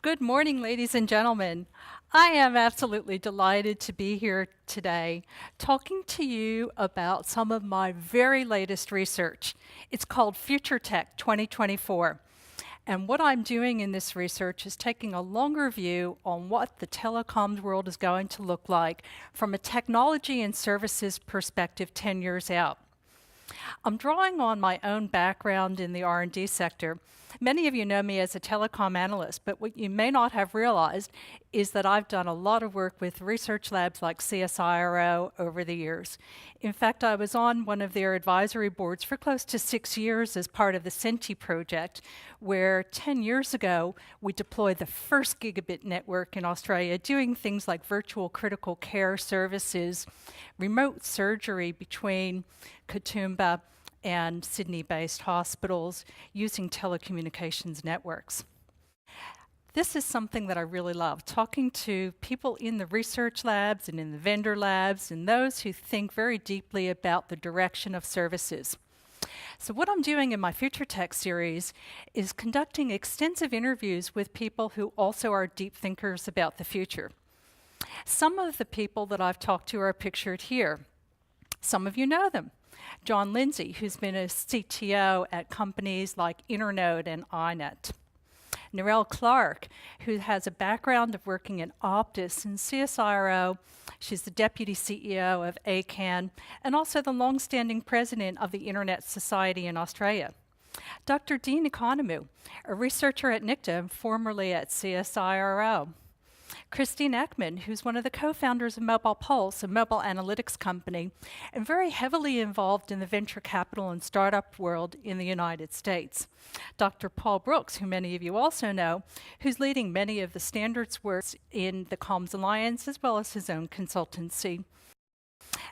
Good morning, ladies and gentlemen. I am absolutely delighted to be here today talking to you about some of my very latest research. It's called Future Tech 2024. And what I'm doing in this research is taking a longer view on what the telecoms world is going to look like from a technology and services perspective 10 years out. I'm drawing on my own background in the R&D sector. Many of you know me as a telecom analyst, but what you may not have realized is that I've done a lot of work with research labs like CSIRO over the years. In fact, I was on one of their advisory boards for close to 6 years as part of the CENTI project, where 10 years ago we deployed the first gigabit network in Australia, doing things like virtual critical care services, remote surgery between Katoomba and Sydney-based hospitals using telecommunications networks. This is something that I really love, talking to people in the research labs and in the vendor labs and those who think very deeply about the direction of services. So what I'm doing in my Future Tech series is conducting extensive interviews with people who also are deep thinkers about the future. Some of the people that I've talked to are pictured here. Some of you know them. John Lindsay, who's been a CTO at companies like Internode and iNet. Narelle Clark, who has a background of working in Optus and CSIRO. She's the deputy CEO of ACAN and also the long-standing president of the Internet Society in Australia. Dr. Dean Economou, a researcher at NICTA, formerly at CSIRO. Christine Ekman, who's one of the co-founders of Mobile Pulse, a mobile analytics company, and very heavily involved in the venture capital and startup world in the United States. Dr. Paul Brooks, who many of you also know, who's leading many of the standards work in the Comms Alliance, as well as his own consultancy.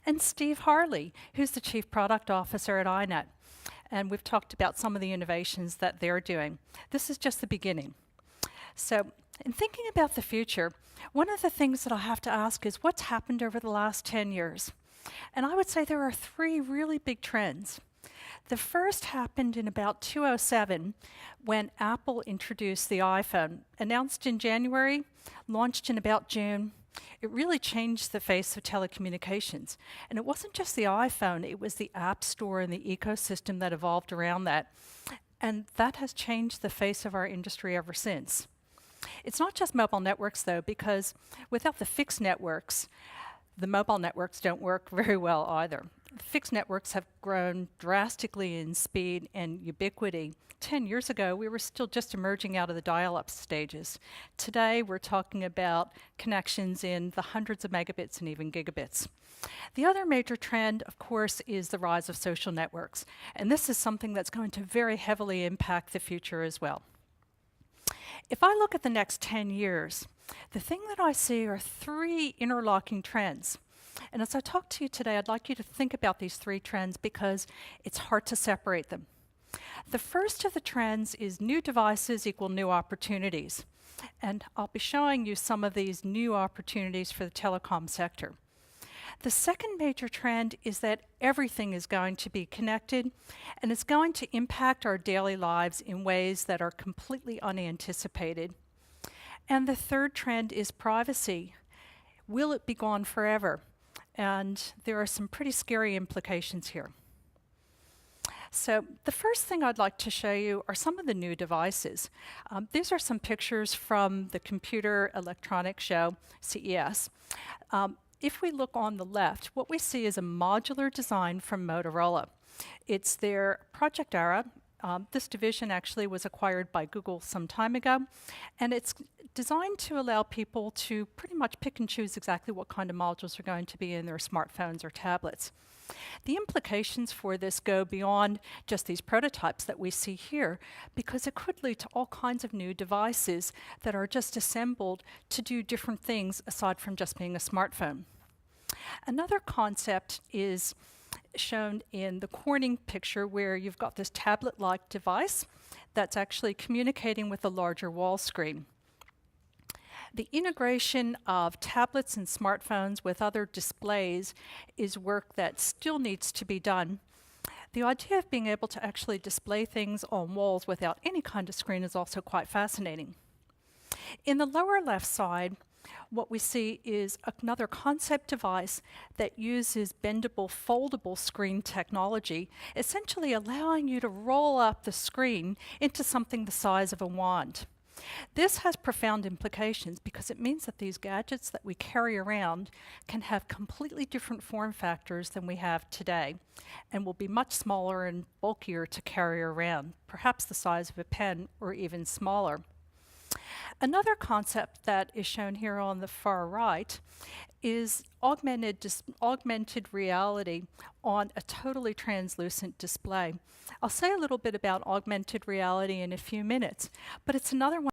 And Steve Harley, who's the Chief Product Officer at iNet. And we've talked about some of the innovations that they're doing. This is just the beginning. So, in thinking about the future, one of the things that I have to ask is what's happened over the last 10 years? And I would say there are three really big trends. The first happened in about 2007 when Apple introduced the iPhone. Announced in January, launched in about June. It really changed the face of telecommunications. And it wasn't just the iPhone, it was the App Store and the ecosystem that evolved around that. And that has changed the face of our industry ever since. It's not just mobile networks, though, because without the fixed networks, the mobile networks don't work very well either. Fixed networks have grown drastically in speed and ubiquity. 10 years ago, we were still just emerging out of the dial-up stages. Today, we're talking about connections in the hundreds of megabits and even gigabits. The other major trend, of course, is the rise of social networks. And this is something that's going to very heavily impact the future as well. If I look at the next 10 years, the thing that I see are three interlocking trends. And as I talk to you today, I'd like you to think about these three trends because it's hard to separate them. The first of the trends is new devices equal new opportunities. And I'll be showing you some of these new opportunities for the telecom sector. The second major trend is that everything is going to be connected and it's going to impact our daily lives in ways that are completely unanticipated. And the third trend is privacy. Will it be gone forever? And there are some pretty scary implications here. So the first thing I'd like to show you are some of the new devices. These are some pictures from the Computer Electronics Show, CES. If we look on the left, what we see is a modular design from Motorola. It's their Project Ara. This division actually was acquired by Google some time ago, and it's designed to allow people to pretty much pick and choose exactly what kind of modules are going to be in their smartphones or tablets. The implications for this go beyond just these prototypes that we see here, because it could lead to all kinds of new devices that are just assembled to do different things aside from just being a smartphone. Another concept is shown in the Corning picture where you've got this tablet-like device that's actually communicating with a larger wall screen. The integration of tablets and smartphones with other displays is work that still needs to be done. The idea of being able to actually display things on walls without any kind of screen is also quite fascinating. In the lower left side, what we see is another concept device that uses bendable, foldable screen technology, essentially allowing you to roll up the screen into something the size of a wand. This has profound implications because it means that these gadgets that we carry around can have completely different form factors than we have today and will be much smaller and bulkier to carry around, perhaps the size of a pen or even smaller. Another concept that is shown here on the far right is augmented reality on a totally translucent display. I'll say a little bit about augmented reality in a few minutes, but it's another one